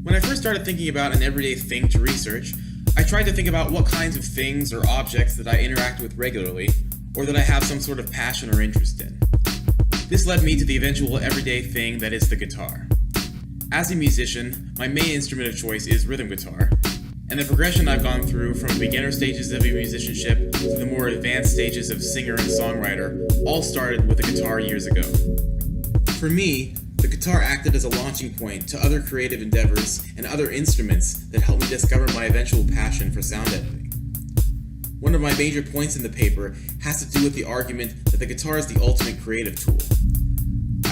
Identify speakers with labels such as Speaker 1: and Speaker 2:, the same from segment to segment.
Speaker 1: When I first started thinking about an everyday thing to research, I tried to think about what kinds of things or objects that I interact with regularly, or that I have some sort of passion or interest in. This led me to the eventual everyday thing that is the guitar. As a musician, my main instrument of choice is rhythm guitar, and the progression I've gone through from the beginner stages of musicianship to the more advanced stages of singer and songwriter all started with the guitar years ago. For me, the guitar acted as a launching point to other creative endeavors and other instruments that helped me discover my eventual passion for sound editing. One of my major points in the paper has to do with the argument that the guitar is the ultimate creative tool.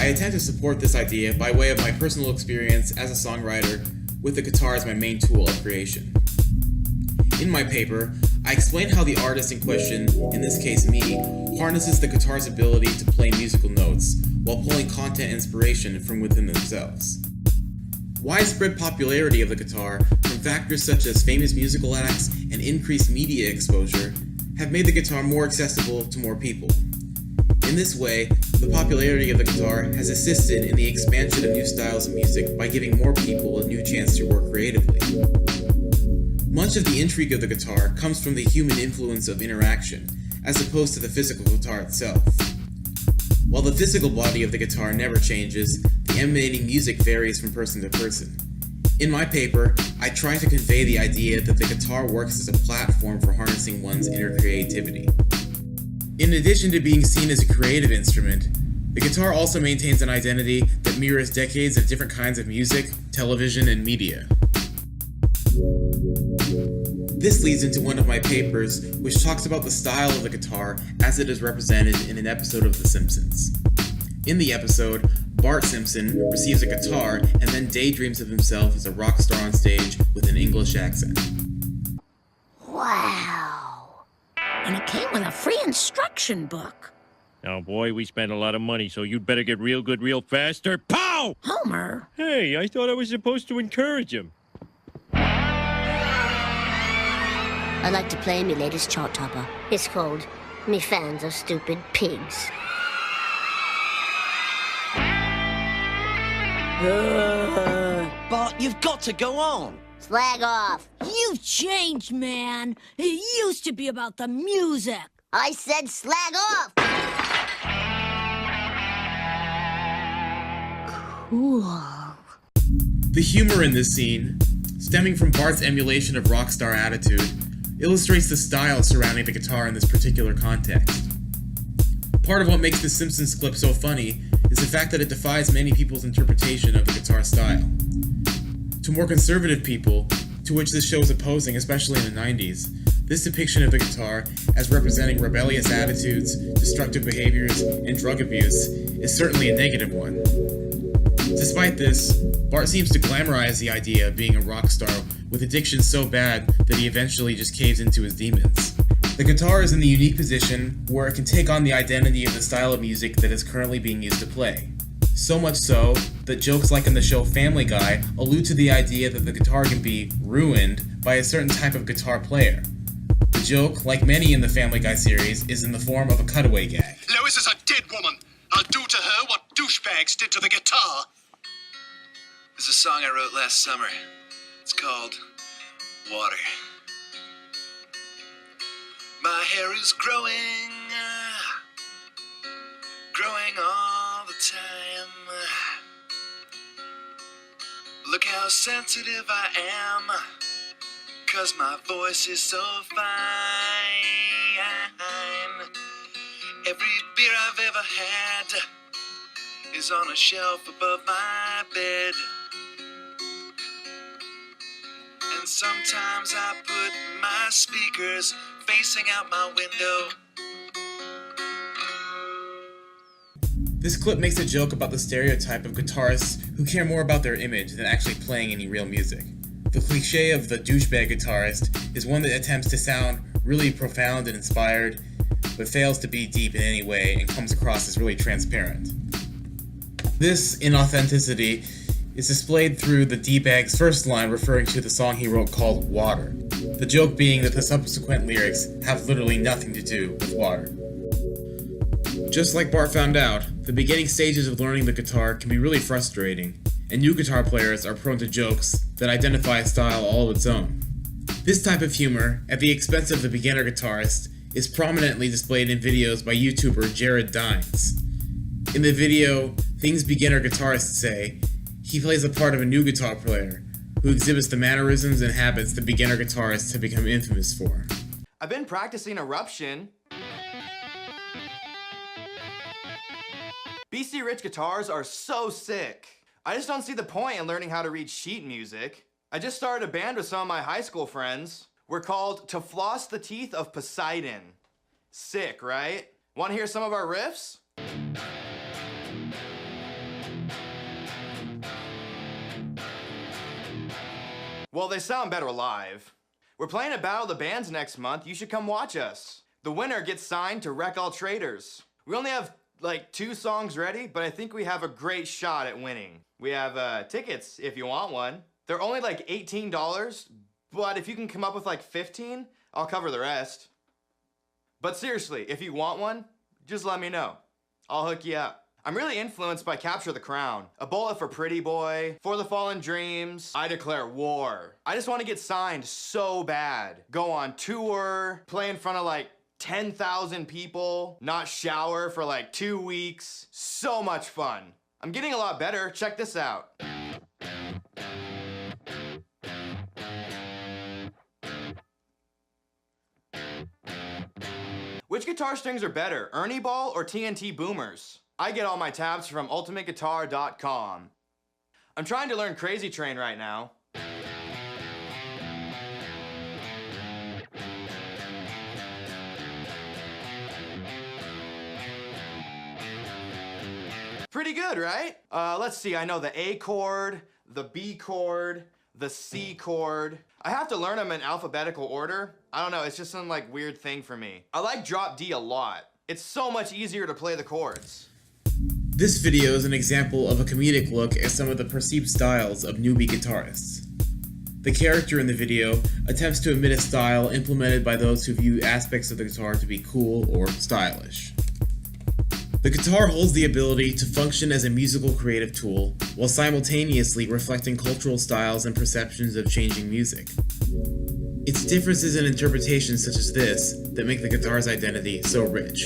Speaker 1: I attempt to support this idea by way of my personal experience as a songwriter with the guitar as my main tool of creation. In my paper, I explain how the artist in question, in this case me, harnesses the guitar's ability to play musical notes while pulling content inspiration from within themselves. Widespread popularity of the guitar from factors such as famous musical acts and increased media exposure have made the guitar more accessible to more people. In this way, the popularity of the guitar has assisted in the expansion of new styles of music by giving more people a new chance to work creatively. Much of the intrigue of the guitar comes from the human influence of interaction, as opposed to the physical guitar itself. While the physical body of the guitar never changes, the emanating music varies from person to person. In my paper, I try to convey the idea that the guitar works as a platform for harnessing one's inner creativity. In addition to being seen as a creative instrument, the guitar also maintains an identity that mirrors decades of different kinds of music, television, and media. This leads into one of my papers, which talks about the style of the guitar as it is represented in an episode of The Simpsons. In the episode, Bart Simpson receives a guitar and then daydreams of himself as a rock star on stage with an English accent.
Speaker 2: Wow. And it came with a free instruction book.
Speaker 3: Oh boy, we spent a lot of money, so you'd better get real good real fast or pow!
Speaker 2: Homer.
Speaker 3: Hey, I thought I was supposed to encourage him.
Speaker 4: I'd like to play me latest chart topper. It's called Me Fans Are Stupid Pigs.
Speaker 5: Bart, you've got to go on.
Speaker 4: Slag off.
Speaker 6: You've changed, man. It used to be about the music.
Speaker 4: I said slag off. Cool.
Speaker 1: The humor in this scene, stemming from Bart's emulation of rock star attitude, illustrates the style surrounding the guitar in this particular context. Part of what makes the Simpsons clip so funny is the fact that it defies many people's interpretation of the guitar style. To more conservative people, to which this show is opposing, especially in the 90s, this depiction of the guitar as representing rebellious attitudes, destructive behaviors, and drug abuse is certainly a negative one. Despite this, Bart seems to glamorize the idea of being a rock star with addiction so bad that he eventually just caves into his demons. The guitar is in the unique position where it can take on the identity of the style of music that is currently being used to play. So much so that jokes like in the show Family Guy allude to the idea that the guitar can be ruined by a certain type of guitar player. The joke, like many in the Family Guy series, is in the form of a cutaway gag.
Speaker 7: Lois is a dead woman. I'll do to her what douchebags did to the guitar.
Speaker 5: There's a song I wrote last summer. It's called Water. My hair is growing all the time. Look how sensitive I am, 'cause my voice is so fine. Every beer I've ever had is on a shelf above my bed. And sometimes I put my speakers facing out my window.
Speaker 1: This clip makes a joke about the stereotype of guitarists who care more about their image than actually playing any real music. The cliche of the douchebag guitarist is one that attempts to sound really profound and inspired, but fails to be deep in any way and comes across as really transparent. This inauthenticity is displayed through the D-Bag's first line referring to the song he wrote called Water. The joke being that the subsequent lyrics have literally nothing to do with water. Just like Bart found out, the beginning stages of learning the guitar can be really frustrating, and new guitar players are prone to jokes that identify a style all of its own. This type of humor, at the expense of the beginner guitarist, is prominently displayed in videos by YouTuber Jared Dines. In the video, Things Beginner Guitarists Say, he plays the part of a new guitar player who exhibits the mannerisms and habits that beginner guitarists have become infamous for.
Speaker 8: I've been practicing Eruption. BC Rich guitars are so sick. I just don't see the point in learning how to read sheet music. I just started a band with some of my high school friends. We're called To Floss the Teeth of Poseidon. Sick, right? Want to hear some of our riffs? Well, they sound better live. We're playing a Battle of the Bands next month. You should come watch us. The winner gets signed to Wreck All Traders. We only have like 2 songs ready, but I think we have a great shot at winning. We have tickets if you want one. They're only like $18, but if you can come up with like 15, I'll cover the rest. But seriously, if you want one, just let me know. I'll hook you up. I'm really influenced by Capture the Crown, A Bullet for Pretty Boy, For the Fallen Dreams, I Declare War. I just want to get signed so bad. Go on tour, play in front of like 10,000 people, not shower for like 2 weeks. So much fun. I'm getting a lot better. Check this out. Which guitar strings are better, Ernie Ball or TNT Boomers? I get all my tabs from ultimateguitar.com. I'm trying to learn Crazy Train right now. Pretty good, right? Let's see, I know the A chord, the B chord, the C chord. I have to learn them in alphabetical order. I don't know, it's just some like weird thing for me. I like drop D a lot. It's so much easier to play the chords.
Speaker 1: This video is an example of a comedic look at some of the perceived styles of newbie guitarists. The character in the video attempts to emit a style implemented by those who view aspects of the guitar to be cool or stylish. The guitar holds the ability to function as a musical creative tool while simultaneously reflecting cultural styles and perceptions of changing music. It's differences in interpretation such as this that make the guitar's identity so rich.